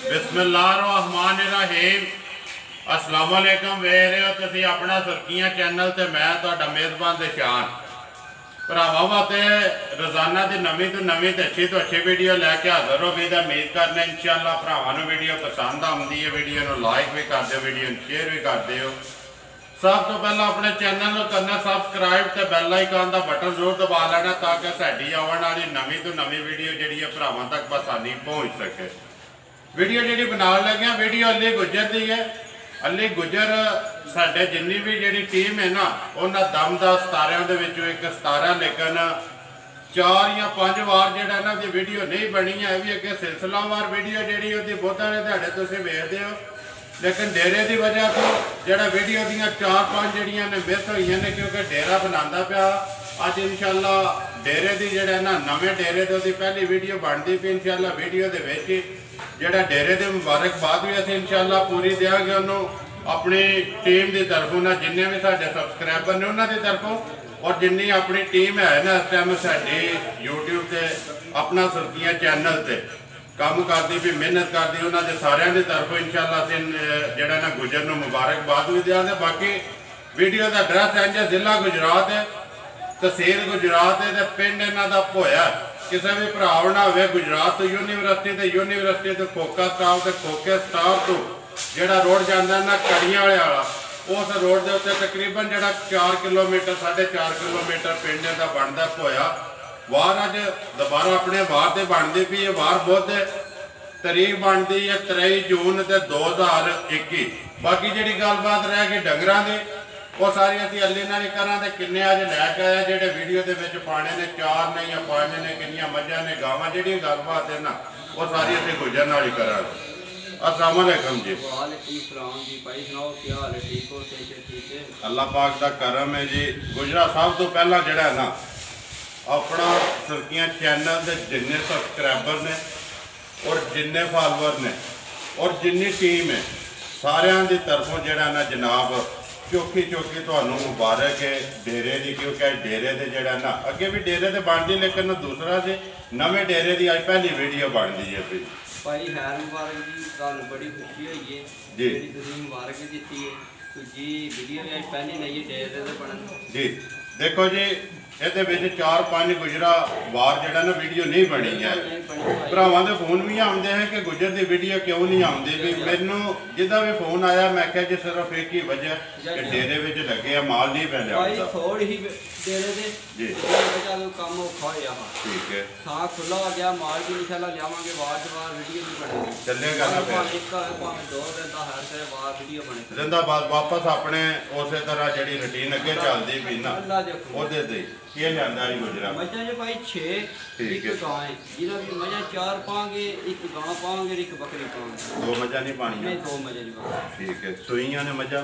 बिस्मिल्लाहिर्रहमानिर्रहीम अस्सलाम वालेकुम। वेख रहे हो तुसीं अपना सुर्खियां चैनल ते मैं तुहाडा मेज़बान दिशान भरावां वास्ते रोज़ाना की नवीं तो नवीं ते अच्छी वीडियो लैके हाज़र हो गई। उम्मीद करने इंशाअल्लाह भरावां नूं वीडियो पसंद आउंदी है। वीडियो नूं लाइक भी कर दिओ, वीडियो नूं शेयर भी कर दिओ। सब तो पहला अपने चैनल को करना सबसक्राइब तो बैल आइकन का बटन जरूर दबा लेना ताकि साड़ी आने वाली नवीं तो नवीं वीडियो जी भरावां तक आसानी पहुँच सके। वीडियो जी बना लगे वीडियो अली गुजर की है। अली गुजर साढ़े जिन्नी भी जी टीम है ना उन्होंने दम का सितारियों के एक सितारा, लेकिन 4 या 5 वार जोड़ा ना वीडियो नहीं बनी है। भी अगे सिलसिलावार वीडियो जी बहुतों ने दिहाड़े तुम वेखते हो, लेकिन डेरे की वजह तो जोड़ा वीडियो दियाँ 4-5 जड़ियाँ ने मिस हुई ने क्योंकि डेरा बनाता पाया। अज इंशाअल्लाह डेरे की जोड़ा ना नवे डेरे तो पहली वीडियो बनती पी। इंशाअल्लाह वीडियो के जोड़ा डेरे के मुबारकबाद भी असीं इंशाअल्लाह पूरी देंगे उन्होंने अपनी टीम की तरफों ना, जिन्हें भी साढ़े सबसक्राइबर ने उन्होंने तरफों और जिन्नी अपनी टीम है ना इस टाइम साड़ी यूट्यूब से अपना सुर्खियां चैनल से काम करती भी मेहनत करती उन्होंने सारिया की तरफों इंशाअल्लाह असीं जोड़ा ना गुजर नूं मुबारकबाद भी देंगे। बाकी वीडियो का एड्रैस है जिला गुजरात है, तहसील गुजरात है, तो पिंड इन्हां दा भोया। किसी भी भरा ना हो गुजरात तो यूनीवर्सिटी तो खोखा स्टाफ, तो खोखे स्टाफ तो जोड़ा रोड जाता ना कड़ियां वाला उस रोड के उत्ते तकरीबन जोड़ा 4 किलोमीटर 4.5 किलोमीटर पिंड का बनता भोया। वार अज दोबारा अपने वार से बनती पी है। वार बहुत तरीक बनती है 23 जून तो 2021। बाकी जी गलबात रह गई डंगर की वो सारी असीं अली ना नहीं करा किन्ने अज लैके आए जोड़े वीडियो के पाने ने 4 ने या 5 ने, किनिया मझां ने गावां, जी गलबात है ना वो सारी असीं गुजर नाल ही करा। अस्सलाम वालेकुम जी। अल्लाह पाक का करम है जी। गुजरा सब तो पहला जोड़ा ना अपना सुर्खियां चैनल के जिन्ने सबसक्राइबर ने और जिन्ने फॉलोअर ने और जिन्नी टीम है सारियां की तरफों जोड़ा ना जनाब चौकी तुहानूं मुबारक है डेरे की। क्योंकि डेरे से जोड़ा ना अगे भी डेरे तो बनती, लेकिन दूसरा से नवे डेरे की अज पहली वीडियो बनती है भाई खैर मुबारक जी, तुहानूं बड़ी खुशी हुई है जी, तुसीं मुबारक दी है जी। वीडियो भी अज पहली नहीं है डेरे से बनन जी। देखो जी ये 4-5 गुजरा वार जोड़ा ना वीडियो नहीं बनी है। भरावां दे फोन भी आते हैं कि गुजर की वीडियो क्यों नहीं आती भी। मैनू जिदा भी फोन आया मैं क्या जी सिर्फ एक ही वजह कि डेरे में लगे माल नहीं पै लिया जी, काम औखा होया। ठीक है थां खुला हो गया, माल भी इंशाअल्लाह लियावांगे, वार से वार वीडियो भी बनेगी चलेगा ना फिर 2 दिन का हर से वार वीडियो बने जिंदाबाद। वापस अपने उस तरह जी रूटीन अगे चलती भी ना ओदे ते ये लियांदा ही गुजरा मझां जो भाई 6 एक गां है जिन्हां भी मझां 4 पांगे, एक गां पांगे, एक बकरी पांगे। 2 मझां नहीं पानियां? नहीं 2 मझां नहीं पानियां। ठीक है। सुईयां ने मझां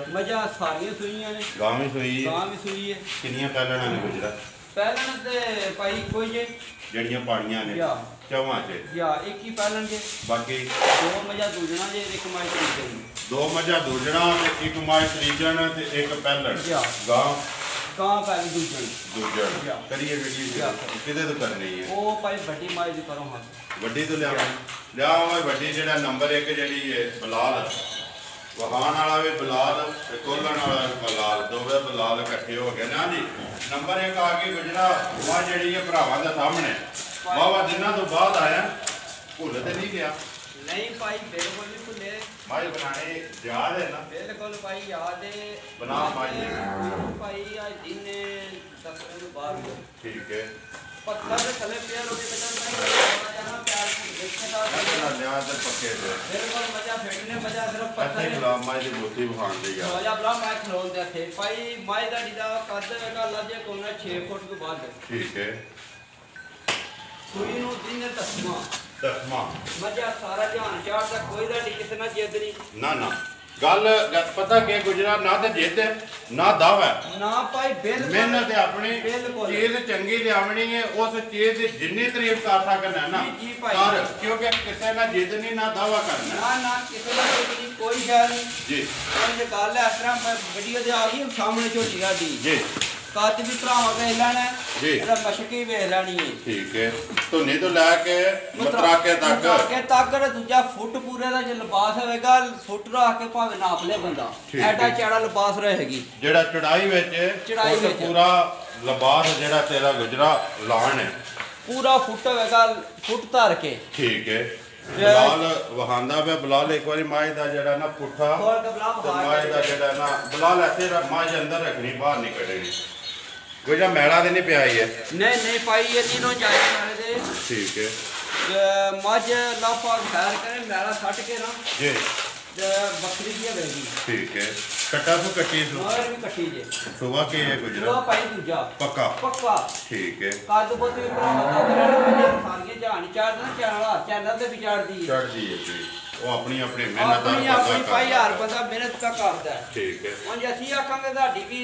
सारियां सुईयां ने, गां भी सुई है, गां भी सुई है। किन्नियां पैलणा ने गुजरा? पैलन ते भाई कोई जे जड़ियां पानियां ने चौवां च या एक ही पैलन जे, बाकी 2 मझां दूजणा जे, एक माई तरीजन। 2 मझां दूजणा ते एक माई तरीजन ते एक पैलण गां पहले दूजन करिए वीडियो किदे तो करनी है ओ भाई बड़ी माई दी करो हां बड़ी तो लिया बड़ी जेड़ा नंबर 1 जेड़ी है बलाल वहान वाला भी बलाल ते कोलन वाला भी बलाल, दोवे बलाल इकट्ठे हो गए ना जी। नंबर 1 आ गई गुजरा वह जेड़ी है भरावां दे सामने बाबा दिनों तो बाद आया भुल ते नहीं गया? नहीं भाई बिल्कुल नहीं भुले। माई बनाने याद है ना? बिल्कुल भाई याद है। बना माई भाई आज दिन 10 दिन बाद ठीक है पत्थर से थले पैर होके बेटा जाना प्यार देखने का लिया ते पक्के थे बिल्कुल मजा फेटने मजा सिर्फ पत्थर है गुलाम माई दी बोती बखान दी यार मजा बला मैं खलोल दे थे भाई माई दा डीदा कद का लजे कोना 6 फुट के बाद। ठीक है। सुई नु दिन 10वां मजा सारा ध्यान चार तक कोई दा किसी ना जिद नहीं ना गल पता के गुजरा ना तो जिद ना दावा ना भाई बिल्कुल मेहनत अपनी चीज चंगी लियावनी है उस चीज की जिन्नी तारीफ कर सकना ना कर क्योंकि किसी ना जिद नहीं ना दावा करना ना किसी ना कोई गल नहीं जी। गल है इस तरह वीडियो दे आ गई सामने झोटी गाड़ी जी ਕੱਦ ਵੀ ਭਰਾਵਾਂ ਵੇਖ ਲੈਣਾ ਜੀ। ਇਹਦਾ ਮਸ਼ਕੀ ਵੇਖ ਲੈਣੀ ਹੈ। ਠੀਕ ਹੈ ਧੁੰਨੀ ਤੋਂ ਲੈ ਕੇ ਮਤਰਾਕੇ ਤੱਕ ਤੇ ਦੂਜਾ ਫੁੱਟ ਪੂਰੇ ਦਾ ਜੇ ਲਿਬਾਸ ਹੋਵੇਗਾ ਫੁੱਟ ਰੱਖ ਕੇ ਭਾਵੇਂ ਨਾਪ ਲੈ ਬੰਦਾ ਐਡਾ ਚੜਾ ਲਿਬਾਸ ਰਹੇਗੀ। ਜਿਹੜਾ ਚੜਾਈ ਵਿੱਚ ਪੂਰਾ ਲਿਬਾਸ ਜਿਹੜਾ ਤੇਰਾ ਗੁਜਰਾ ਲਾਣ ਹੈ ਪੂਰਾ ਫੁੱਟ ਹੋਵੇਗਾ ਫੁੱਟ ਧਰ ਕੇ। ਠੀਕ ਹੈ ਬਲਾਲ ਵਹਾਂਦਾ ਪਿਆ ਬਲਾਲ ਇੱਕ ਵਾਰੀ ਮਾਝ ਦਾ ਜਿਹੜਾ ਨਾ ਪੁੱਠਾ ਮਾਝ ਦਾ ਜਿਹੜਾ ਨਾ ਬਲਾਲ ਇੱਥੇ ਮਾਝ ਅੰਦਰ ਰੱਖਣੀ ਬਾਹਰ ਨਹੀਂ ਕੱਢਣੀ ਕੋਈ ਜਾਂ ਮੈਲਾ ਤੇ ਨਹੀਂ ਪਿਆ ਹੀ ਹੈ ਨਹੀਂ ਪਾਈ ਇਹ तीनों ਜਾਏ ਨਾਲੇ ਦੇ। ਠੀਕ ਹੈ ਮੱਝ ਲਾਪਾ ਖੈਰ ਕਰੇ ਮੈਲਾ ਛੱਡ ਕੇ ਨਾ ਜੀ ਬੱਕਰੀ ਦੀ ਹੋਵੇਗੀ। ਠੀਕ ਹੈ ਕੱਟਾ ਤੋਂ ਕੱਟੀ ਤੋਂ ਮਗਰ ਵੀ ਕੱਟੀ ਜੇ ਸੁਬਾ ਕੀ ਹੈ ਗੁਜਰਾ ਸੁਬਾ ਪਾਈ ਦੂਜਾ ਪੱਕਾ ਠੀਕ ਹੈ ਕੱਦ ਬੋਤ ਵੀ ਭਰਾਵਾ ਦਾ ਸਾਰੀਆਂ ਜਾਣ ਚਾੜਨਾ ਚੈਨਲ ਤੇ ਵੀ ਚੜਦੀ ਹੈ ਜੀ ਉਹ ਆਪਣੀ ਮਿਹਨਤ ਆਪਣੀ ਪਾਈ ਹਰ ਬੰਦਾ ਮਿਹਨਤ ਕਰਦਾ ਹੈ। ਠੀਕ ਹੈ ਹੁਣ ਅਸੀਂ ਆਖਾਂਗੇ ਤੁਹਾਡੀ ਵੀ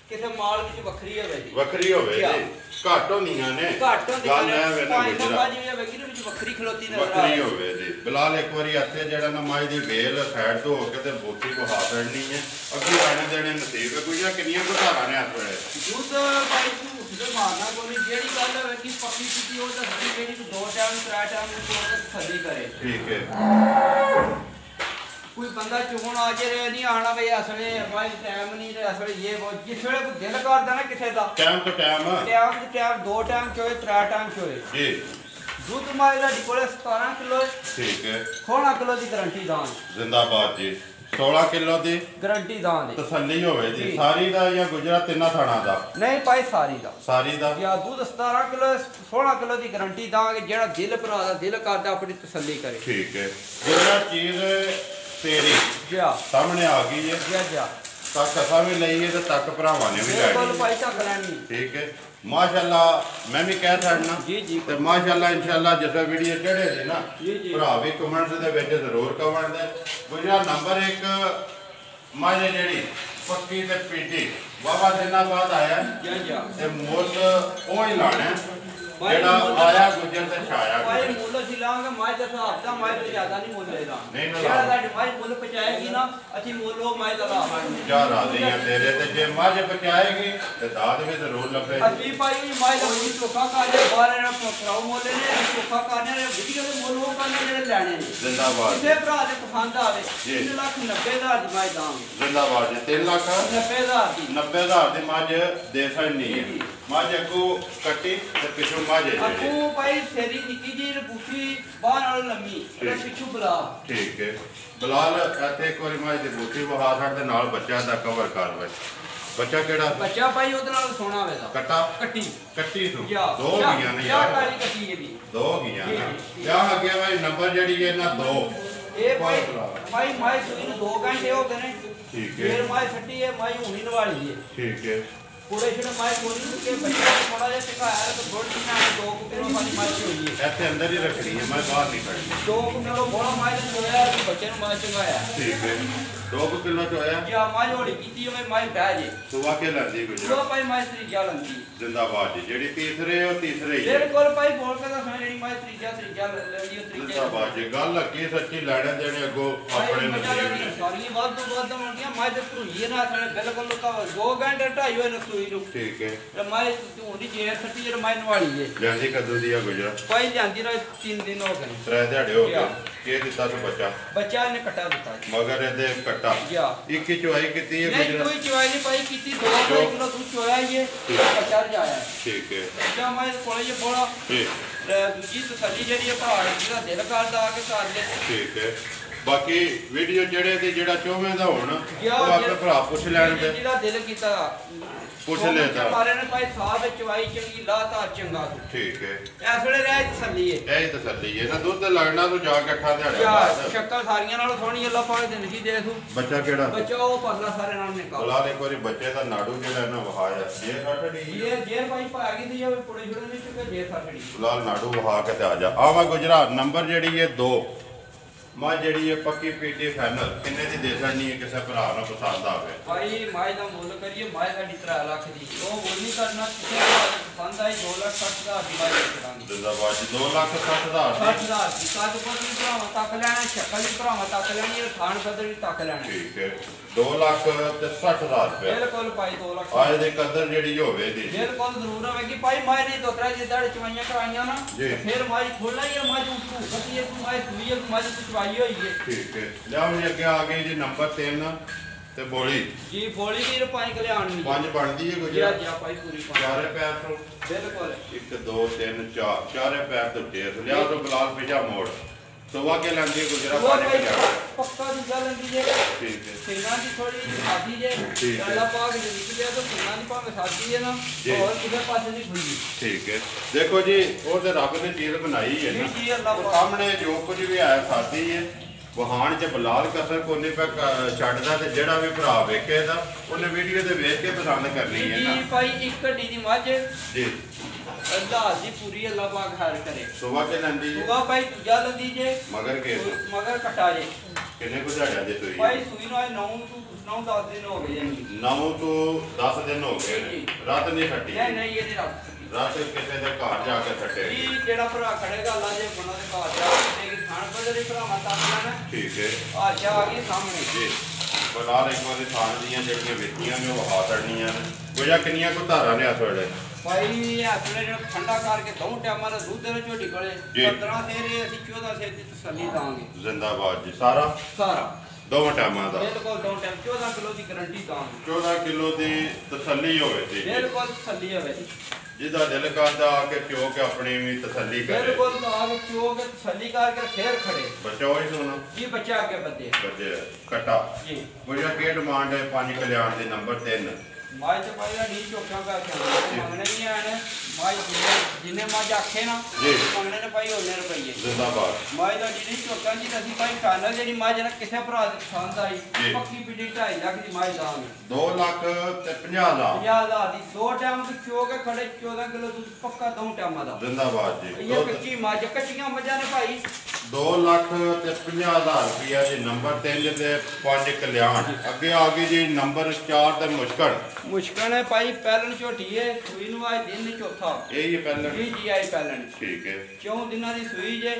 ਕਿਸੇ ਮਾਲ ਵਿੱਚ ਵੱਖਰੀ ਹੋਵੇ ਜੀ ਜੀ ਘੱਟ ਹੁੰਦੀਆਂ ਨੇ ਘੱਟ ਹੁੰਦੀਆਂ ਨੇ ਭਾਈ ਬਾਬਾ ਜੀ ਵੇਗੀ ਵਿੱਚ ਵੱਖਰੀ ਖਲੋਤੀ ਨਜ਼ਰ ਵੱਖਰੀ ਹੋਵੇ ਜੀ ਬਲਾਲ ਇੱਕ ਵਾਰੀ ਇੱਥੇ ਜਿਹੜਾ ਨਾ ਮਾਈ ਦੀ ਵੇਲ ਸਾਈਡ ਤੋਂ ਹੋ ਕੇ ਤੇ ਬੋਤੀ ਕੋ ਹਾਥ ਰੜਨੀ ਹੈ ਅੱਗੇ ਆਣੇ ਦੇਣੇ ਨਸੀਬ ਹੈ ਕੋਈ ਜਾਂ ਕਿੰਨੀਆਂ ਘਾਰਾਂ ਨੇ ਹੱਥ ਵੇਲੇ ਦੁੱਧ ਭਾਈ ਝੂਠ ਦੇ ਮਾਰਨਾ ਕੋਈ ਜਿਹੜੀ ਗੱਲ ਹੈ ਕਿ ਪੱਕੀ ਕੀਤੀ ਉਹ ਦੱਸਦੀ ਜਿਹੜੀ ਤੂੰ 2 ਟਾਈਮ 3 ਟਾਈਮ ਨੂੰ ਸੱਦੀ ਕਰੇ। ਠੀਕ ਹੈ कोई बंदा चुन आ जे नहीं आना भाई असले भाई टाइम नहीं ते असले ये वो जिस वेले को दिल करदा ना किसे दा टाइम तो टाइम 2 टाइम चोए 3 टाइम चोए जी दूध माई दा कोले 17 किलो। ठीक है 16 किलो दी गारंटी दान जिंदाबाद जी 16 किलो दी गारंटी दान दी तसल्ली होवे जी सारी दा या गुजरा तिन्ना थाना दा नहीं भाई सारी दा या दूध 17 किलो 16 किलो दी गारंटी दांगे जेड़ा दिल भरा दा दिल करदा अपनी तसल्ली करे। ठीक है जेड़ा चीज तेरी सामने आ गई है तक असा भी लईए तो तक भरावां ने भी लैनी। ठीक है माशाअल्लाह मैं भी कह सकना ते माशाअल्लाह इंशाअल्लाह जिस वीडियो चढ़े थे ना भरा भी कमेंट्स दे विच जरूर कवन दे गुजरा नंबर 1 माजे जेड़ी पक्की ते पीटी बाबा दिना बाद आया ते मुल ओ ही लाना जेड़ा आया गुजर ते छाया भाई मुल ਅਸੀਂ ਲਾਂਗੇ ਮਾਝ ਦਾ ਹਿਸਾਬ ਦਾ ਮਾਝ ਤੋਂ ਜ਼ਿਆਦਾ ਨਹੀਂ ਮੁੱਲ ਲੈਣਾ ਜਿਹੜਾ ਸਾਡੀ ਮਾਝ ਮੁੱਲ ਪਹੁੰਚਾਏਗੀ ਨਾ ਅਸੀਂ ਮੁੱਲ ਉਹ ਮਾਝ ਦਾ ਲਾਵਾਂਗੇ ਜਾ ਰਾਜ਼ੀ ਆ ਤੇਰੇ ਤੇ ਜੇ ਮਾਝ ਪਹੁੰਚਾਏਗੀ ਤੇ ਦਾਦ ਵੀ ਜ਼ਰੂਰ ਲੱਭੇ ਅਸੀਂ ਭਾਈ ਮਾਝ ਦਾ ਮੁੱਲ ਧੋਖਾ ਕਰਦੇ ਬਾਹਰ ਇਹਨਾਂ ਪਕਰਾਉ ਮੁੱਲ ਨੇ ਧੋਖਾ ਕਰਨੇ ਨੇ ਵੀਡੀਓ ਦੇ ਮੁੱਲ ਉਹ ਕਰਨੇ ਜਿਹੜੇ ਲੈਣੇ ਨੇ। ਜ਼ਿੰਦਾਬਾਦ ਕਿਸੇ ਭਰਾ ਦੇ ਪਸੰਦ ਆਵੇ 3,90,000 ਦੀ ਮਾਝ ਦਾਂਗੇ। ਜ਼ਿੰਦਾਬਾਦ ਜੀ 3,90,000 ਦੀ 90,000 ਦੀ ਮਾਝ ਦੇ ਸਕਣੀ ਹੈ ਮਾਝ ਅੱਗੋਂ ਕੱਟੀ ਤੇ ਪਿੱਛੋਂ ਮਾਝ ਅੱਗੋਂ ਭਾਈ ਸੇਰੀ ਨਿੱਕੀ ਜੀ ਬੂਟੀ ਬਾਹਰ ਨਾਲ ਲੰਮੀ ਤੇ ਪਿੱਛੋਂ ਬਲਾ। ਠੀਕ ਹੈ ਬਲਾਲ ਇੱਥੇ ਇੱਕ ਵਾਰੀ ਮਾਝ ਦੀ ਬੂਟੀ ਵਹਾ ਛੱਡ ਦੇ ਨਾਲ ਬੱਚਾ ਦਾ ਕਵਰ ਕਰ ਵੇ ਬੱਚਾ ਕਿਹੜਾ ਬੱਚਾ ਭਾਈ ਉਹਦੇ ਨਾਲ ਸੋਨਾ ਹੋਵੇਗਾ ਕੱਟਾ ਕੱਟੀ ਤੋਂ 2 ਗਈਆਂ ਨੇ ਯਾਰ ਕਾਲੀ ਕੱਟੀ ਇਹਦੀ 2 ਗਈਆਂ ਨੇ ਜਾਂ ਅੱਗੇ ਭਾਈ ਨੰਬਰ ਜਿਹੜੀ ਹੈ ਨਾ 2 ਇਹ ਭਾਈ ਮਾਝ ਸੂਈ ਨੂੰ 2 ਘੰਟੇ ਹੋ ਗਏ ਨੇ। ਠੀਕ ਹੈ ਫਿਰ ਮਾਝ ਛੱਡੀ ਹੈ ਮਾਝ ਹੁਣੀ ਨਵਾਲੀ ਹੈ। ਠੀਕ ਹੈ पूरे छड़े माय बोली के बच्चा थोड़ा जिहा सिखाया तो थोड़ी ना 2 किलो वाली माय होई है ऐसे अंदर ही रखनी है मैं बाहर नहीं करनी 2 किलो बड़ा माय होया बच्चे नु माय चंगाया। ठीक है 2 किलो जो है या माय होड़ी कीती है माय बह जे सुबह के लंदी गुजरा सुबह भाई माय त्रीजा लंदी। जिंदाबाद जी जेडी तीसरे हो तीसरे ही बिल्कुल भाई बोल के दसना जेडी माय त्रीजा लंदी हो त्रीजा। जिंदाबाद जी गल लगी सच्ची लैणे देने अगो अपने नसीब ने सारी वाद होंदियां माय ते धुई ना थने बिल्कुल 2 घंटे 2.5 होए न। ठीक है रमाई तू दी जेर सट्टी रमाई नवाली है लेंदी कदों दी आ गुजरा भाई लेंदी ना 3 दिन हो गए 3 दिहाड़े हो गए के दिता तो बच्चा ने कट्टा दिता मगर ਇਹਦੇ कट्टा एक ही चुवाई कीती है गुजरा कोई चुवाई नहीं भाई कीती 2 किलो दूध चुवाया ये बच्चा जाया। ठीक है बच्चा मैं कोले ये बड़ा दूजी तसल्ली जेडी है पहाड़ दा दिल करदा के कर ले। ठीक है बाकी वीडियो जेड़े ते जेड़ा चोਵੇਂ ਦਾ ਹੁਣ ਉਹ ਆਪਣੇ ਭਰਾ ਪੁੱਛ ਲੈਣ ਤੇ ਜਿਹੜਾ ਦਿਲ ਕੀਤਾ ਪੁੱਛ ਲੈਦਾ ਮਾਰੇ ਨੇ ਭਾਈ ਸਾਹ ਵਿੱਚ ਚਵਾਈ ਚੰਗੀ ਲਾਤਾ ਚੰਗਾ। ਠੀਕ ਹੈ ਇਸ ਵੇਲੇ ਰਹਿ ਤਸੱਲੀ ਹੈ ਇਹ ਤਸੱਲੀ ਹੈ ਨਾ ਦੁੱਧ ਲੱਗਣਾ ਤੂੰ ਜਾ ਕੇ ਅੱਠਾਂ ਦਿਹਾੜੇ ਬਾਅਦ ਸ਼ੱਕਰ ਸਾਰੀਆਂ ਨਾਲੋਂ ਸੋਹਣੀ ਅੱਲਾ ਪਾਕ ਦੇ ਨਸ਼ੀ ਦੇ ਤੂੰ ਬੱਚਾ ਕਿਹੜਾ ਬੱਚਾ ਉਹ ਪਰਲਾ ਸਾਰੇ ਨਾਲ ਨਿਕਾਲ ਬੁਲਾ ਲੈ ਇੱਕ ਵਾਰੀ ਬੱਚੇ ਦਾ ਨਾੜੂ ਜਿਹੜਾ ਨਾ ਵਹਾਇਆ ਜੇ ਸੱਟੜੀ ਇਹ ਜੇ ਭਾਈ ਪਾ ਗਈ ਦੀ ਜਾਵੇ ਪੁੜੇ ਛੁੜੇ ਨਹੀਂ ਚੁੱਕੇ ਜੇ ਸੱਟੜੀ ਬੁਲਾ ਨਾੜੂ ਵਹਾ ਕੇ ਤੇ ਆ ਜਾ ਆਵਾ ਗੁਜਰਾ ਨੰਬਰ ਜਿਹੜੀ ਹੈ 2 मां ਜਿਹੜੀ ਹੈ ਪੱਕੀ ਪੀਟੀ ਫਾਈਨਲ ਕਿੰਨੇ ਦੀ ਦੇ ਸਕਣੀ ਹੈ ਕਿਸੇ ਭਰਾ ਨੂੰ ਪਸੰਦ ਆਵੇ ਭਾਈ ਮਾਈ ਦਾ ਮੁੱਲ ਕਰੀਏ ਮਾਈ ਦਾ 3 ਲੱਖ ਦੀ ਉਹ ਮੁੱਲ ਨਹੀਂ ਕਰਨਾ ਕਿਸੇ ਭਰਾ ਨੂੰ ਪਸੰਦ ਆਈ 2,60,000 ਦੀ ਮਾਈ ਕਰਾਂਗੇ ਜਿੰਦਾਬਾਦ ਜੀ 2,60,000 60,000 ਦੀ ਕਾਜ ਕੋਲ ਵੀ ਭਰਾਵਾਂ ਤੱਕ ਲੈਣਾ ਸ਼ਕਲ ਵੀ ਭਰਾਵਾਂ ਤੱਕ ਲੈਣੀ ਹੈ ਖਾਣ ਕਦਰ ਵੀ ਤੱਕ ਲੈਣਾ ਠੀਕ ਹੈ 2,60,000 ਰੁਪਏ ਬਿਲਕੁਲ ਭਾਈ 2 ਲੱਖ ਆਏ ਦੇ ਕਦਰ ਜਿਹੜੀ ਹੋਵੇ ਦੀ ਬਿਲਕੁਲ ਜ਼ਰੂਰ ਹੋਵੇਗੀ ਭਾਈ ਮਾਈ ਨੇ ਦੋਤਰਾ ਜਿੱਦਾਂ ਚਵਾਈਆਂ ਕਰਾਈਆਂ ਨਾ ਫਿਰ ਮਾਈ ਖੋਲਣਾ ਹੀ ਮਾਈ ਉੱਠੂ ਕਦੀ ਇਹ ਮਾਈ ਦੁਨੀਆ ਮਾਈ ਦੀ ਚਵਾਈ ਹੋਈ ਹੈ ਠੀਕ ਹੈ ਲਿਆਓ ਜੀ ਅੱਗੇ ਆ ਗਏ ਜੀ ਨੰਬਰ 3 ਤੇ ਬੋਲੀ ਜੀ ਬੋਲੀ ਵੀਰ 5 ਕਲਿਆਣ ਨਹੀਂ 5 ਬਣਦੀ ਹੈ ਜੀ ਜੀ ਭਾਈ ਪੂਰੀ ਚਾਰੇ ਪੈਰ ਤੋਂ ਬਿਲਕੁਲ 1 2 3 4 ਚਾਰੇ ਪੈਰ ਤੋਂ ਟੇਸ ਲਿਆਓ ਤੋਂ ਬਲਾਲ ਪਿਛਾ ਮੋੜ ਸੋਵਾ ਕੇ ਲੰਗੇ ਗੁਜਰਾ ਪਾਣੀ ਪਿਆ ਪੱਕਾ ਦੀ ਗੱਲ ਲੰਗੀ ਜੇ ਠੀਕ ਹੈ ਸਿੰਘਾਂ ਦੀ ਥੋੜੀ ਜਿਹੀ ਸਾਦੀ ਜੇ ਗੱਲਾਂ ਪਾ ਕੇ ਨਿਕਲ ਗਿਆ ਤਾਂ ਸਿੰਘਾਂ ਦੀ ਭਾਵੇਂ ਸਾਦੀ ਹੈ ਨਾ ਹੋਰ ਕਿਸੇ ਪਾਸੇ ਨਹੀਂ ਖੁੱਲੀ ਠੀਕ ਹੈ ਦੇਖੋ ਜੀ ਉਹ ਤੇ ਰੱਬ ਨੇ ਚੀਜ਼ ਬਣਾਈ ਹੈ ਨਾ ਜੀ ਅੱਲਾਹ ਉਹ ਸਾਹਮਣੇ ਜੋ ਕੁਝ ਵੀ ਹੈ ਸਾਦੀ ਹੈ ਵਹਾਣ ਚ ਬਲਾਲ ਕਸਰ ਕੋਨੇ ਪੈ ਛੱਡਦਾ ਤੇ ਜਿਹੜਾ ਵੀ ਭਰਾ ਵੇਖੇਗਾ ਉਹਨੇ ਵੀਡੀਓ ਤੇ ਵੇਖ ਕੇ ਪਸੰਦ ਕਰਨੀ ਹੈ ਨਾ ਜੀ ਭਾਈ ਇੱਕ ਢੀ ਦੀ ਮੱਝ ਜੀ ਅੱਲਾਹ ਦੀ ਪੂਰੀ ਅੱਲਾਹ ਪਾਕ ਖਾਰ ਕਰੇ ਸੁਬਾ ਕੇ ਲੰਦੀ ਜੀ ਸੁਬਾ ਭਾਈ ਦੂਜਾ ਲੰਦੀ ਜੇ ਮਗਰ ਕੇ ਮਗਰ ਕਟਾ ਜੇ ਕਿੰਨੇ ਕੁ ਝਾੜਿਆ ਜੇ ਤੁਸੀਂ ਭਾਈ ਸੂਈ ਨੂੰ 9-10 ਦਿਨ ਹੋ ਗਏ ਜੀ 9 ਤੋਂ 10 ਦਿਨ ਹੋ ਗਏ ਨੇ ਰਾਤ ਨਹੀਂ ਛੱਡੀ ਨਹੀਂ ਇਹਦੀ ਰਾਤ ਕਿਸੇ ਦੇ ਘਰ ਜਾ ਕੇ ਛੱਡੇ ਜੀ ਜਿਹੜਾ ਭਰਾ ਖੜੇਗਾ ਅੱਲਾ ਦੇ ਗੁਨਾਹ ਦੇ ਘਰ ਜਾ ਕੇ ਖਾਣ ਬਦਲੇ ਭਰਾਵਾਂ ਤੱਕ ਲੈਣਾ ਠੀਕ ਹੈ ਆਜਾ ਆ ਗਈ ਸਾਹਮਣੇ ਜੀ ਬਲਾਲ ਇੱਕ ਵਾਰੀ ਥਾਣ ਦੀਆਂ ਜਿਹੜੀਆਂ ਵੇਚੀਆਂ ਨੇ ਉਹ ਵਹਾ ਤੜਨੀਆਂ ਨੇ ਗੁਜਾ ਕਿੰਨੀਆਂ ਕੁ ਧਾਰਾਂ ਨੇ ਆ ਤੁਹਾਡੇ ਭਾਈ ਆਪਣੇ ਜਿਹੜਾ ਠੰਡਾ ਕਰਕੇ ਦੋ ਟਾਈਮਾਂ ਦਾ ਦੁੱਧ ਦੇ ਝੋਟੀ ਕੋਲੇ 15 ਸੇਰੇ ਅਸੀਂ 14 ਸੇਰ ਦੀ ਤਸੱਲੀ ਦਾਂਗੇ ਜ਼ਿੰਦਾਬਾਦ ਜੀ ਸਾਰਾ ਦੋਵਾਂ ਟਾਈਮਾਂ ਦਾ ਬਿਲਕੁਲ ਦੋ ਟਾਈਮ 14 ਕਿਲੋ ਦੀ ਗਾਰੰਟੀ ਦਾਂਗੇ 14 ਕਿਲੋ ਦੀ ਤਸੱਲੀ ਹੋਵੇ ਜੀ ਬਿਲਕੁਲ ਤਸੱਲੀ ਹੋਵੇ ਜਿਹਦਾ ਦਿਲ ਕਰਦਾ ਆ ਕੇ ਚੋ ਕੇ ਆਪਣੀ ਵੀ ਤਸੱਲੀ ਕਰੇ ਬਿਲਕੁਲ ਆ ਕੇ ਚੋ ਕੇ ਤਸੱਲੀ ਕਰਕੇ ਫੇਰ ਖੜੇ ਬੱਚਾ ਹੋਈ ਸੋਨਾ ਜੀ ਬੱਚਾ ਅੱਗੇ ਬੱਦੇ ਬੱਚੇ ਕਟਾ ਜੀ ਗੁਜਾ ਕੀ ਡਿਮਾਂਡ ਹੈ 5 ਕਲਿਆਣ ਦੇ ਨੰਬਰ 3 ਮਾਈ ਤੇ ਭਾਈ ਦਾ ਡੀ ਚੋਕਾਂ ਦਾ ਮੰਗਣੇ ਨਹੀਂ ਆਣ ਮਾਈ ਜਿੰਨੇ ਮਾਜ ਆਖੇ ਨਾ ਮੰਗਣੇ ਨੇ ਭਾਈ ਉਹਨੇ ਰੁਪਈਏ ਜ਼ਿੰਦਾਬਾਦ ਮਾਈ ਦਾ ਡੀ ਚੋਕਾਂ ਜੀ ਅਸੀਂ ਭਾਈ ਫਾਈਨਲ ਜਿਹੜੀ ਮਾਜ ਨਾ ਕਿਸੇ ਭਰਾ ਦੇ ਪਸੰਦ ਆਈ ਪੱਕੀ ਪਿੱਡੀ 2.5 ਲੱਖ ਦੀ ਮਾਜ ਦਾਂਗੇ 2 ਲੱਖ ਤੇ 50,000 50,000 ਦੀ ਦੋ ਟਾਈਮ ਦੀ ਚੋ ਕੇ ਖੜੇ 14 ਕਿਲੋ ਦੁੱਧ ਪੱਕਾ ਦੋ ਟਾਈਮਾਂ ਦਾ ਜ਼ਿੰਦਾਬਾਦ ਜੀ ਇਹ ਕੱਚੀ ਮਾਜ ਕੱਚੀਆਂ ਮੱਝਾਂ ਨੇ ਭਾਈ 2 ਲੱਖ ਤੇ 50,000 ਰੁਪਇਆ ਜੀ ਨੰਬਰ 3 ਤੇ 5 ਕਲਿਆਣ ਅੱਗੇ ਆ ਗਈ ਜੀ ਨੰਬਰ 4 ਤੇ ਮੁਸ਼ਕਲ ਹੈ ਭਾਈ ਪਹਿਲਣ ਝੋਟੀ ਹੈ ਸੂਈ ਨੂੰ ਅੱਜ ਦਿਨ ਨਹੀਂ ਚੌਥਾ ਇਹ ਹੀ ਪਹਿਲਣ ਜੀ ਆਈ ਪਹਿਲਣ ਠੀਕ ਹੈ 4 ਦਿਨਾਂ ਦੀ ਸੂਈ ਜੇ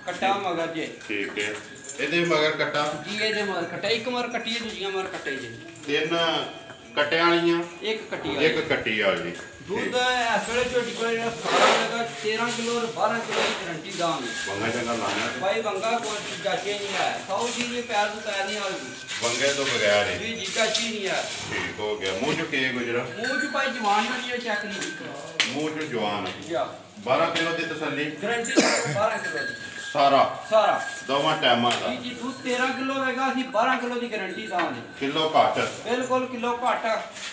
ਕੱਟਾ ਮਗਰ ਜੇ ਠੀਕ ਹੈ ਇਹਦੇ ਮਗਰ ਕੱਟਾ ਜੀ ਇਹਦੇ ਮਗਰ ਕੱਟਾ ਇੱਕ ਮਗਰ ਕੱਟੀ ਹੈ ਦੂਜੀਆਂ ਮਗਰ ਕੱਟੇ ਜੇ 3 ਕੱਟਿਆਂ ਵਾਲੀਆਂ ਇੱਕ ਕੱਟੀ ਇੱਕ ਕੱਟੀ ਵਾਲੀ ਦੁੱਧ ਇਸ ਵੇਲੇ ਝੋਟੀ ਕੋਲ ਜਿਹੜਾ ਸਾਰਾ ਲਗਾ 13 ਕਿਲੋ 12 ਕਿਲੋ ਦੀ ਗਾਰੰਟੀ ਦਾਂਗੇ ਬੰਗਾ ਚੰਗਾ ਲਾਣਾ ਭਾਈ ਬੰਗਾ ਕੋਈ ਜਾਚੇ ਨਹੀਂ ਹੈ ਸਾਊ ਜੀ ਨੇ ਪੈਰ ਤੋਂ ਪੈਰ ਨਹੀਂ ਆਉਂਦੀ ਬੰਗੇ ਤੋਂ ਬਗੈਰ ਜੀ ਜੀ ਕਾਚੀ ਨਹੀਂ ਹੈ ਠੀਕ ਹੋ ਗਿਆ ਮੂੰਹ ਚ ਕੇ ਗੁਜਰਾ ਮੂੰਹ ਚ ਭਾਈ ਜਵਾਨ ਨਹੀਂ ਹੈ ਚੈੱਕ ਨਹੀਂ ਮੂੰਹ ਚ ਜਵਾਨ ਜੀ 12 ਕਿਲੋ ਦੀ ਤਸੱਲੀ ਗਾਰੰਟੀ 12 ਕਿਲੋ ਦੀ ਸਾਰਾ ਦੋਵਾਂ ਟਾਈਮਾਂ ਦਾ ਜੀ ਦੁੱਧ 13 ਕਿਲੋ ਹੋਵੇਗਾ ਅਸੀਂ 12 ਕਿਲੋ ਦੀ ਗਾਰੰਟੀ ਦਾਂਗੇ ਕਿਲੋ ਘੱਟ ਬਿਲਕੁਲ ਕਿਲੋ ਘੱਟ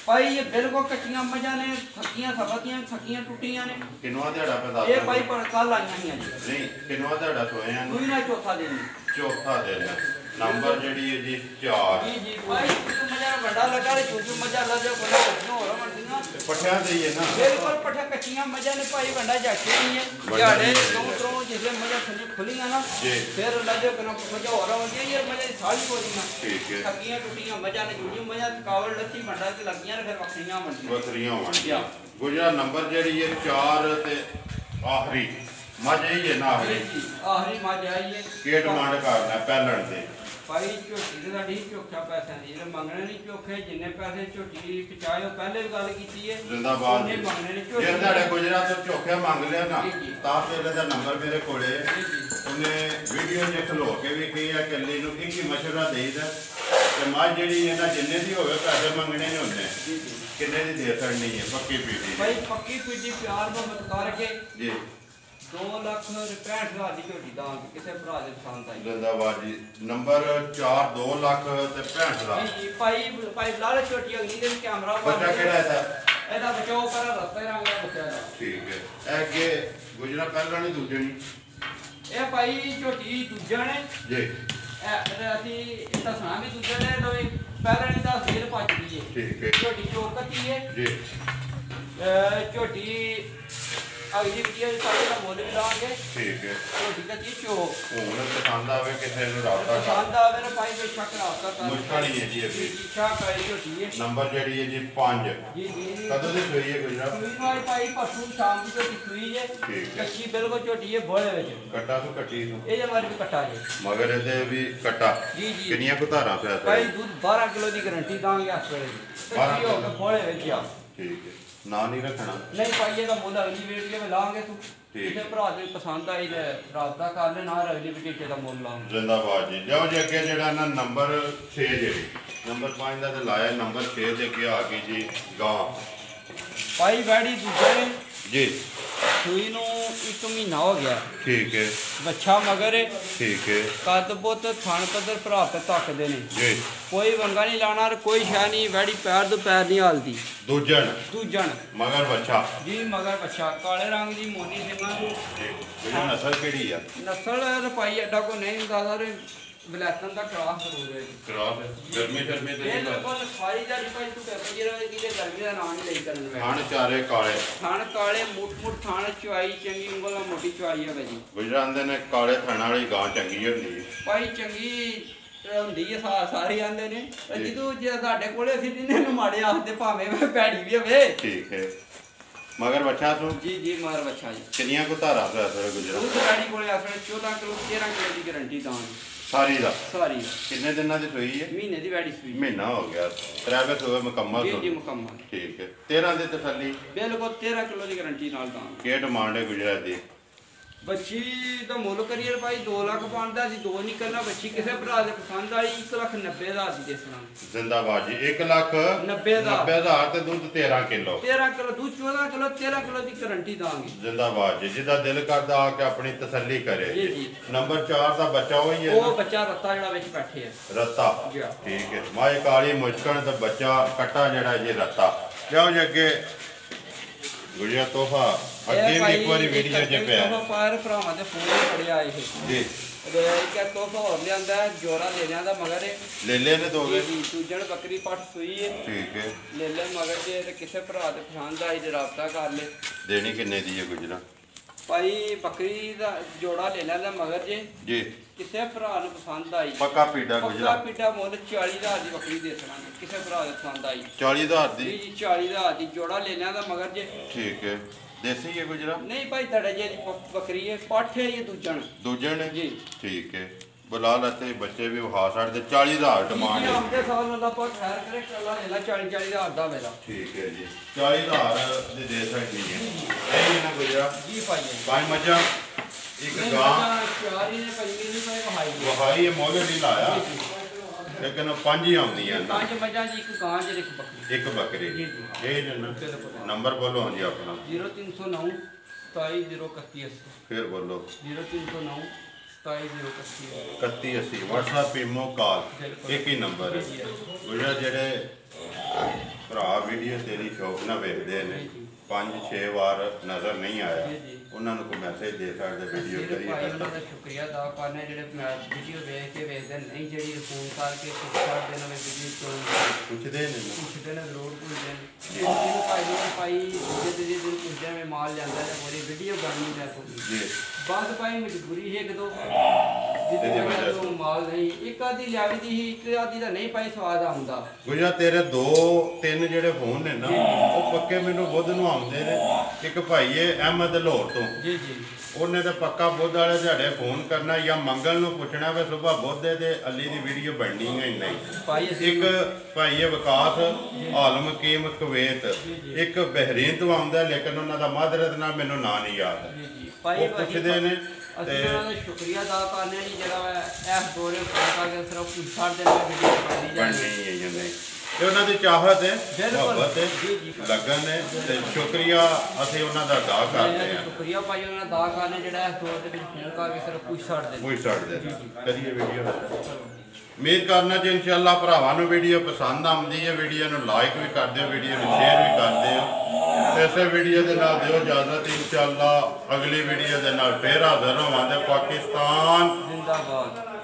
ਭਾਈ ਇਹ ਬਿਲਕੁਲ ਕੱਚੀਆਂ ਮੱਝਾਂ ਨੇ ਥੱਕੀਆਂ ਸਫਤੀਆਂ ਥੱਕੀਆਂ ਟੁੱਟੀਆਂ ਨੇ ਕਿੰਨਵਾ ਦਿਹਾੜਾ ਪੈ ਇਹ ਭਾਈ ਪਰ ਕੱਲ ਆਈਆਂ ਨਹੀਂ ਜੀ ਨਹੀਂ ਕਿੰਨਵਾ ਦਿਹਾੜਾ ਸੋਏ ਆ ਦੂਈ ਨਾਲ ਚੌਥਾ ਦਿਨ ਚੌਥਾ ਦਿਨ ਨੰਬਰ ਜਿਹੜੀ ਹੈ ਜੀ 4 ਜੀ ਜੀ ਭਾਈ ਮੱਝਾਂ ਵੱਡਾ ਲੱਗਾ ਤੇ ਛੋਟੀ ਮੱਝਾਂ ਲੱਗੇ ਕੋਲ ਹੋਰ ਮਰਦੀਆਂ ਪੱਠਿਆਂ ਤੇ ਹੀ ਹੈ ਨਾ ਬਿਲਕੁਲ ਪੱਠਾ ਕੱਚੀਆਂ ਮੱਝਾਂ ਨੇ ਭਾਈ ਵੱਡਾ ਜਾਕੇ ਨਹੀਂ ਹੈ ਝਾੜੇ ਤੋਂ ਜਿਵੇਂ ਮੱਝਾਂ ਥੱਲੇ ਖੁੱਲੀਆਂ ਨਾ ਫਿਰ ਲੱਗੇ ਕੋਲ ਕੁਝ ਹੋਰ ਆਉਂਦੀਆਂ ਯਾਰ ਮੱਝਾਂ ਦੀ ਸਾਲੀ ਕੋਲੀਆਂ ਠੀਕ ਹੈ ਥੱਕੀਆਂ ਟੁੱਟੀਆਂ ਮੱਝਾਂ ਨੇ ਜੁੜੀਆਂ ਮੱਝਾਂ ਕਾਵਲ ਲੱਥੀ ਮੰਡਾ ਤੇ ਲੱਗੀਆਂ ਨੇ ਫਿਰ ਵੱਖਰੀਆਂ ਵੱਖਰੀਆਂ ਹੋਣਗੀਆਂ ਗੁਜਰਾ ਨੰਬਰ ਜਿਹੜੀ ਹੈ 4 ਤੇ ਆਖਰੀ ਮੱਝ ਹੀ ਹੈ ਨਾ ਆਖਰੀ ਮੱਝ ਆਈ ਹੈ ਕੀ ਡਿਮਾਂਡ ਕਰਨਾ ਪਹਿਲਣ ਤੇ ਭਾਈ ਝੋਟੀ ਦਾ ਢੀ ਚੋਖਾ ਪੈਸਿਆਂ ਦੀ ਜਿਹੜੇ ਮੰਗਣੇ ਨਹੀਂ ਚੋਖੇ ਜਿੰਨੇ ਪੈਸੇ ਝੋਟੀ ਪਚਾਇਓ ਪਹਿਲੇ ਵੀ ਗੱਲ ਕੀਤੀ ਹੈ ਜ਼ਿੰਦਾਬਾਦ ਉਹਨੇ ਮੰਗਣੇ ਨੇ ਝੋਟੀ ਜੇ ਤੁਹਾਡੇ ਗੁਜਰਾ ਤੋਂ ਚੋਖੇ ਮੰਗ ਲਿਆ ਨਾ ਤਾਂ ਫਿਰ ਇਹਦਾ ਨੰਬਰ ਮੇਰੇ ਕੋਲੇ ਉਹਨੇ ਵੀਡੀਓ 'ਚ ਖਲੋ ਕੇ ਵੀ ਕੀ ਆ ਕੱਲੀ ਨੂੰ ਕੀ ਮਸ਼ਵਰਾ ਦੇਈਦਾ ਤੇ ਮੱਝ ਜਿਹੜੀ ਇਹਨਾਂ ਜਿੰਨੇ ਦੀ ਹੋਵੇ ਪੈਸੇ ਮੰਗਣੇ ਨਹੀਂ ਹੁੰਦੇ ਕਿੰਨੇ ਦੀ ਦੇ ਸਕਣੀ ਹੈ ਪੱਕੀ ਪੀਟੀ ਭਾਈ ਪੱਕੀ ਪੀਟੀ ਪਿਆਰ ਮੁਹੱਬਤ ਕਰਕੇ ਜੀ 2,65,000 ਦੀ ਝੋਟੀ ਦਾਂਗੇ ਕਿਸੇ ਭਰਾ ਦੇ ਪਸੰਦ ਆਈ ਜ਼ਿੰਦਾਬਾਦ ਜੀ ਨੰਬਰ 4 2,65,000 ਜੀ ਭਾਈ ਲਾਲ ਝੋਟੀ ਅਗਲੀ ਦੇ ਕੈਮਰਾ ਬੱਚਾ ਕਿਹੜਾ ਹੈ ਇਹਦਾ ਬਚਾਓ ਪਰ ਰਸਤੇ ਰੰਗ ਦਾ ਬੱਚਾ ਦਾ ਠੀਕ ਹੈ ਇਹ ਅੱਗੇ ਗੁਜਰਾ ਪਹਿਲਾਂ ਨਹੀਂ ਦੂਜੇ ਨਹੀਂ ਇਹ ਭਾਈ ਝੋਟੀ ਦੂਜਾ ਨੇ ਜੀ ਇਹ ਅਸੀਂ ਇਹ ਤਾਂ ਸੁਣਾ ਵੀ ਦੂਜੇ ਨੇ ਦੋਵੇਂ ਪਹਿਲਾਂ ਨਹੀਂ ਤਾਂ ਸਿਰ ਪੱਜਦੀ ਹੈ ਠੀਕ ਹੈ ਝੋਟੀ ਚੋਕਤੀ ਹੈ ਜੀ ਝੋਟੀ ਅਗਲੀ ਵੀਡੀਓ ਵਿੱਚ ਸਾਡੇ ਦਾ ਮੁੱਲ ਵੀ ਲਾਵਾਂਗੇ। ਠੀਕ ਹੈ ਝੋਟੀ ਦਾ ਜੀ ਚੋ ਹੁਣ ਪਸੰਦ ਆਵੇ ਕਿਸੇ ਨੂੰ ਰਾਬਤਾ ਕਰ ਪਸੰਦ ਆਵੇ ਨਾ ਭਾਈ ਬੇਸ਼ੱਕ ਰਾਬਤਾ ਕਰ ਮੁਸ਼ਕਲ ਹੀ ਹੈ ਜੀ ਇਹ ਵੀ ਸ਼ਾਹ ਕਾਈ ਝੋਟੀ ਹੈ ਨੰਬਰ ਜਿਹੜੀ ਹੈ ਜੀ 5 ਜੀ ਜੀ ਕਦੋਂ ਦੀ ਸੋਈ ਹੈ ਗੁਜਰਾ ਸੂਈ ਵਾਲੀ ਭਾਈ ਪਰਸੋਂ ਸ਼ਾਮ ਦੀ ਝੋਟੀ ਸੂਈ ਹੈ ਠੀਕ ਹੈ ਕੱਚੀ ਬਿਲਕੁਲ ਝੋਟੀ ਹੈ ਬੋਲੇ ਵਿੱਚ ਕੱਟਾ ਤੋਂ ਕੱਟੀ ਤੋਂ ਇਹ ਜਮਾਰੀ ਵੀ ਕੱਟਾ ਜੀ ਮਗਰ ਇਹਦੇ ਵੀ ਕੱਟਾ ਜੀ ਜੀ ਕਿੰਨੀਆਂ ਕੁ ਧਾਰਾਂ ਪਿਆ ਭਾਈ ਦੁੱਧ 12 ਕਿਲੋ ਦੀ ਗਾਰੰਟੀ ਦਾਂਗੇ ਇਸ ਵੇਲੇ ਦੀ 12 ਹੋ ਕੇ ਬੋਲੇ ਵਿੱਚ ਆ ਠੀਕ ਹੈ ਨਾ ਨਹੀਂ ਰੱਖਣਾ ਨਹੀਂ ਭਾਈ ਇਹਦਾ ਮੁੱਲ ਅਗਲੀ ਵੀਡੀਓ ਵਿੱਚ ਲਾਵਾਂਗੇ ਤੂੰ ਠੀਕ ਕਿਸੇ ਭਰਾ ਦੇ ਪਸੰਦ ਆਈ ਤੇ ਰਾਬਤਾ ਕਰ ਲੈ ਨਾ ਅਗਲੀ ਵੀਡੀਓ ਦਾ ਮੁੱਲ ਲਾਵਾਂਗੇ ਜ਼ਿੰਦਾਬਾਦ ਜੀ ਲਿਆਓ ਜੀ ਅੱਗੇ ਜਿਹੜਾ ਨਾ ਨੰਬਰ 6 ਜਿਹੜੀ ਨੰਬਰ 5 ਦਾ ਤੇ ਲਾਇਆ ਨੰਬਰ 6 ਦੇ ਅੱਗੇ ਆ ਗਈ ਜੀ ਗਾਂ ਭਾਈ ਵੈੜੀ ਦੂਜੇ ਜੀ ਸੂਈ ਨੂੰ 1 ਮਹੀਨਾ ਹੋ ਗਿਆ ਠੀਕ ਹੈ ਬੱਚਾ ਮਗਰ ਠੀਕ ਹੈ ਕੱਦ ਬੁੱਤ ਥਣ ਪੱਧਰ ਭਰਾ ਤੇ ਧੱਕਦੇ ਨੇ ਜੀ ਕੋਈ ਵੰਗਾ ਨਹੀਂ ਲਾਣਾ ਕੋਈ ਸ਼ੈ ਨਹੀਂ ਵੈੜੀ ਪੈਰ ਤੋਂ ਪੈਰ ਨਹੀਂ ਹਾਲਦੀ ਦੂਜਣ ਮਗਰ ਬੱਚਾ ਜੀ ਮਗਰ ਬੱਚਾ ਕਾਲੇ ਰੰਗ ਦੀ ਮੋਟੀ ਸਿੰਘਾਂ ਦੀ ਇਹ ਨਸਲ ਕਿਹੜੀ ਆ ਨਸਲ ਰੁਪਾਈ ਅੱਡਾ ਕੋ ਨਹੀਂ ਹੁੰਦਾ ਸਰ ਬਲੈਕਨ ਦਾ ਕਰਾਸ ਜ਼ਰੂਰ ਹੈ ਕਰਾਸ ਗਰਮੀ ਤੇ ਬਿਲਕੁਲ ਖਾਈ ਦਾ ਭਾਈ ਤੂੰ ਪੇਪਰ ਜਿਹੜਾ ਕਿਤੇ ਗਰਮੀ ਦਾ ਨਾਂ ਨਹੀਂ ਲਈ ਕਰਨ ਵੇ ਖਾਣ ਚਾਰੇ ਕਾਲੇ ਥਣ ਕਾਲੇ ਮੁੱਠ ਥਣ ਚੁਆਈ ਚੰਗੀ ਉਂਗਲ ਮੋਟੀ ਚੁਆਈ ਹੈ ਜੀ ਗੁਜਰਾਂਦੇ ਨੇ ਕਾਲੇ ਥਾਣਾ ਵਾਲੀ ਗਾਂ ਚੰਗੀ ਹੁੰਦੀ ਹੈ ਭਾਈ ਚੰਗੀ ਹੁੰਦੀ ਹੈ ਸਾਰੇ ਆਂਦੇ ਨੇ ਜਦੋਂ ਜੇ ਸਾਡੇ ਕੋਲੇ ਅਸੀਂ ਇਹਨਾਂ ਨੂੰ ਮਾੜੇ ਆਖਦੇ ਭਾਵੇਂ ਮੈਂ ਭੈੜੀ ਵੀ ਹੋਵੇ ਠੀਕ ਹੈ ਮਗਰ ਬੱਚਾ ਤੋਂ ਜੀ ਜੀ ਮਗਰ ਬੱਚਾ ਜੀ ਕਿੰਨੀਆਂ ਕੁ ਧਾਰਾਂ ਪਿਆ ਸਰ ਗੁਜਰਾ ਉਹ ਗਾੜੀ ਕੋਲੇ ਆਖਣ 14 ਕਿਲੋ 13 ਕਿਲੋ ਦੀ ਗਾਰੰਟੀ ਦਾਂਗੇ ਸਾਰੀ ਦਾ ਸਾਰੀ ਕਿੰਨੇ ਦਿਨਾਂ ਦੀ ਸੋਈ ਹੈ ਮਹੀਨੇ ਦੀ ਵੈੜੀ ਸੂਈ ਮਹੀਨਾ ਹੋ ਗਿਆ ਪ੍ਰਾਈਵੇਟ ਹੋਵੇ ਮੁਕੰਮਲ ਜੀ ਜੀ ਮੁਕੰਮਲ ਠੀਕ ਹੈ 13 ਦੀ ਤਸੱਲੀ ਬਿਲਕੁਲ 13 ਕਿਲੋ ਦੀ ਗਾਰੰਟੀ ਨਾਲ ਦਾਂਗੇ ਕੀ ਡਿਮਾਂਡ ਹੈ ਗੁਜਰਾਤ ਦੀ ਬੱਚੀ ਦਾ ਮੁੱਲ ਕਰੀਏ ਭਾਈ 2 ਲੱਖ ਪਾਉਂਦਾ ਸੀ 2 ਨਹੀਂ ਕਰਨਾ ਬੱਚੀ ਕਿਸੇ ਭਰਾ ਦੇ ਪਸੰਦ ਆਈ 1,90,000 ਦੀ ਦੇਸਣਾ ਜ਼ਿੰਦਾਬਾਦ ਜੀ 1,90,000 ਤੇ ਦੁੱਧ 13 ਕਿਲੋ 13 ਕਿਲੋ ਦੁੱਧ 14 ਕਿਲੋ 13 ਕਿਲੋ ਦੀ ਗਾਰੰਟੀ ਦਾਂਗੇ ਜ਼ਿੰਦਾਬਾਦ ਜੀ ਜਿਹਦਾ ਦਿਲ ਕਰਦਾ ਆ ਕੇ ਆਪਣੀ ਤਸੱਲੀ ਕਰੇ ਜੀ ਜੀ ਨੰਬਰ 4 ਦਾ ਬੱਚਾ ਹੋਈ ਹੈ ਉਹ ਬੱਚਾ ਰੱਤਾ ਜਿਹੜਾ ਵਿੱਚ ਬੈਠੇ ਆ ਰੱਤਾ ਜੀ ਠੀਕ ਹੈ ਮਾਏ ਕਾਲੀ ਮੁਸ਼ਕਣ ਤੇ ਬੱਚਾ ਕੱਟਾ ਜਿਹੜਾ ਜੀ ਰੱਤਾ ਲਿਆਓ ਜੀ ਅੱਗੇ ਗੁੜੀਆ ਤੋਹਫਾ ਅੱਗੇ ਵੀ ਇੱਕ ਵਾਰੀ ਵੀਡੀਓ 'ਚ ਪਿਆ ਤੋਹਫਾ ਪਾਰ ਭਰਾਵਾਂ ਦੇ ਫੋਨ ਤੇ ਪੜਿਆ ਇਹ ਜੀ ਇੱਕ ਤੋਹਫਾ ਹੋਰ ਲਿਆਂਦਾ ਜੋੜਾ ਲੈ ਲਿਆਂਦਾ ਮਗਰ ਲੈ ਲੈ ਨੇ ਦੋਗੇ ਜੀ ਦੂਜਣ ਬੱਕਰੀ ਪੱਠ ਸੂਈ ਹੈ ਠੀਕ ਹੈ ਲੈ ਲੈ ਮਗਰ ਜੇ ਤੇ ਕਿਸੇ ਭਰਾ ਦੇ ਪਸੰਦ ਆਈ ਤੇ ਰਾਬਤਾ ਕਰ ਲੈ ਦੇਣੀ ਕਿੰਨੇ ਦੀ ਹੈ ਗੁਜਰਾ ਭਾਈ ਬੱਕਰੀ ਦਾ ਜੋੜਾ ਲੈ ਲੈਂਦਾ ਮਗਰ ਜੇ ਜੀ ਕਿਸੇ ਭਰਾ ਨੂੰ ਪਸੰਦ ਆਈ ਪੱਕਾ ਪੀੜਾ ਗੁਜਰਾ ਪੱਕਾ ਪੀੜਾ ਮੁੱਲ 40,000 ਦੀ ਬੱਕਰੀ ਦੇ ਸਕਾਂਗੇ ਕਿਸੇ ਭਰਾ ਦੇ ਪਸੰਦ ਆਈ 40,000 ਦੀ ਜੀ 40,000 ਦੀ ਜੋੜਾ ਲੈ ਲੈਂਦਾ ਮਗਰ ਜੇ ਠੀਕ ਹੈ ਦੇਸੀ ਹੈ ਗੁਜਰਾ ਨਹੀਂ ਭਾਈ ਤੜਾ ਜੇ ਦੀ ਬੱਕਰੀ ਹੈ ਪੱਠ ਹੈ ਇਹ ਦੂਜਣ ਜੀ ਠੀਕ ਹੈ ਬੁਲਾ ਲੈਤੇ ਬੱਚੇ ਵੀ ਵਹਾ ਛੱਡ 40,000 ਡਿਮਾਂਡ ਹੈ ਆਪਦੇ ਸਾਲ ਨਾਲ ਆਪਾਂ ਖੈਰ ਕਰੇ ਕੱਲਾ ਲੈ ਲਾ 40,000 ਦਾ ਮੇਰਾ ਠੀਕ ਹੈ ਜੀ 40,000 ਦੇ ਦੇ ਸਕਦੀ ਹੈ ਇਹ ਨਾ ਗੁਜਰਾ ਜੀ ਭਾਈ ਪੰਜ ਮੱਝਾਂ ਇੱਕ ਗਾਂ ਚਾਰੀ ਨੇ ਪੰਜੀ ਨਹੀਂ ਭਾਈ ਵਹਾਈ ਵਹਾਈ ਇਹ ਮੁੱਲ ਨਹੀਂ ਲਾਇਆ ਲੇਕਿਨ ਪੰਜ ਹੀ ਆਉਂਦੀਆਂ ਨੇ ਪੰਜ ਮੱਝਾਂ ਜੀ ਇੱਕ ਗਾਂ ਜਿਹੜੀ ਇੱਕ ਬੱਕਰੀ ਇੱਕ ਬੱਕਰੀ ਜੀ ਇਹ ਨੰਬਰ ਬੋਲੋ ਹਾਂਜੀ ਆਪਣਾ 0309 27031 ਫਿਰ ਬੋਲੋ 0309 27031 3180 WhatsApp ਇਮੋ ਕਾਲ ਇੱਕ ਹੀ ਨੰਬਰ ਹੈ ਗੁਜਰਾ ਜਿਹੜੇ ਭਰਾ ਵੀਡੀਓ ਤੇਰੀ ਸ਼ੌਕ ਨਾਲ ਵੇਖਦੇ ਨੇ 5-6 ਵਾਰ ਨਜ਼ਰ ਨਹੀਂ ਆਇਆ ਉਹਨਾਂ ਨੂੰ ਕੋਈ ਮੈਸੇਜ ਦੇ ਸਕਦੇ ਵੀਡੀਓ ਕਰੀਏ ਭਾਈ ਉਹਨਾਂ ਦਾ ਸ਼ੁਕਰੀਆ ਅਦਾ ਕਰਨਾ ਜਿਹੜੇ ਵੀਡੀਓ ਵੇਖ ਕੇ ਵੇਖਦੇ ਨਹੀਂ ਜਿਹੜੀ ਫੋਨ ਕਰਕੇ ਪੁੱਛਦੇ ਨੇ ਵੀਡੀਓ ਤੋਂ ਪੁੱਛਦੇ ਨੇ ਜ਼ਰੂਰ ਪੁੱਛਦੇ ਨੇ ਜਿਹਨੂੰ ਭਾਈ ਜਿਹਦੇ ਦਿਨ ਪੁੱਛਦੇ ਨੇ ਮਾਲ ਜਾਂਦਾ ਹੈ ਪੂਰੀ ਵੀਡੀਓ ਬਣਨੀ ਹੈ ਜੀ ਬਸ ਭਾਈ ਮਜਬੂਰੀ ਹੈ ਕਿਦੋਂ ਜਿਹਦੇ ਮਾਲ ਨਹੀਂ ਇੱਕ ਆਦੀ ਲਿਆਵੀ ਦੀ ਹੀ ਇੱਕ ਆਦੀ ਦਾ ਨਹੀਂ ਭਾਈ ਸਵਾਦ ਆਉਂਦਾ ਗੁਜਰਾ ਤੇਰੇ 2-3 ਜਿਹੜੇ ਫੋਨ ਨੇ ਨਾ ਉਹ ਪੱਕੇ ਮੈਨੂੰ ਬੁੱਧ ਨੂੰ ਆਉਂਦੇ ਨੇ ਇੱਕ ਭਾਈ ਹੈ ਅਹਿਮਦ ਲਾਹੌਰ ਤੋਂ ਜੀ ਜੀ ਉਹਨੇ ਤਾਂ ਪੱਕਾ ਬੁੱਧ ਵਾਲੇ ਦਿਹਾੜੇ ਫੋਨ ਕਰਨਾ ਜਾਂ ਮੰਗਲ ਨੂੰ ਪੁੱਛਣਾ ਵੀ ਸਵੇਰ ਬੁੱਧੇ ਤੇ ਅਲੀ ਦੀ ਵੀਡੀਓ ਬਣਨੀ ਹੈ ਨਹੀਂ ਭਾਈ ਇੱਕ ਭਾਈ ਹੈ ਵਿਕਾਸ ਆਲਮ ਕੀਮ ਕੁਵੈਤ ਇੱਕ ਬਹਿਰੀਨ ਤੋਂ ਆਉਂਦਾ ਲੇਕਿਨ ਉਹਨਾਂ ਦਾ ਮਾਦਰਤ ਨਾਲ ਮੈਨੂੰ ਨਾਂ ਨਹੀਂ ਯਾਦ ਭਾਈ ਪੁੱਛਦੇ ਨੇ ਅਸੀਂ ਉਹਨਾਂ ਦਾ ਸ਼ੁਕਰੀਆ ਅਦਾ ਕਰਨੇ ਜੀ ਜਿਹੜਾ ਇਸ ਦੋਰੇ ਫੋਟਾ ਕੇ ਸਿਰਫ ਪੁੱਛਾਂ ਦੇ ਨਾਲ ਵੀਡੀਓ ਬਣਨੀ ਹੈ ਜਾਂਦੇ ਤੇ ਉਹਨਾਂ ਦੀ ਚਾਹਤ ਹੈ ਮੁਹੱਬਤ ਹੈ ਲਗਨ ਹੈ ਤੇ ਸ਼ੁਕਰੀਆ ਅਸੀਂ ਉਹਨਾਂ ਦਾ ਅਦਾ ਕਰਦੇ ਹਾਂ ਸ਼ੁਕਰੀਆ ਭਾਈ ਉਹਨਾਂ ਦਾ ਅਦਾ ਕਰਨੇ ਜਿਹੜਾ ਇਸ ਦੌਰ ਦੇ ਵਿੱਚ ਫੋਨ ਕਰਕੇ ਸਿਰਫ ਪੁੱਛ ਛੱਡਦੇ ਕਰੀਏ ਵੀਡੀਓ ਉਮੀਦ ਕਰਨਾ ਜੀ ਇਨਸ਼ਾਅੱਲਾ ਭਰਾਵਾਂ ਨੂੰ ਵੀਡੀਓ ਪਸੰਦ ਆਉਂਦੀ ਹੈ ਵੀਡੀਓ ਨੂੰ ਲਾਈਕ ਵੀ ਕਰ ਦਿਓ ਵੀਡੀਓ ਨੂੰ ਸ਼ੇਅਰ ਵੀ ਕਰ ਦਿਓ ਇਸੇ ਵੀਡੀਓ ਦੇ ਨਾਲ ਦਿਓ ਇਜਾਜ਼ਤ ਇਨਸ਼ਾਅੱਲਾ ਅਗਲੀ ਵੀਡੀਓ ਦੇ ਨਾਲ ਫੇਰ ਹਾਜ਼ਰ ਹੋਵਾਂਗੇ ਪਾਕਿਸਤਾਨ ਜ਼ਿੰਦਾਬਾਦ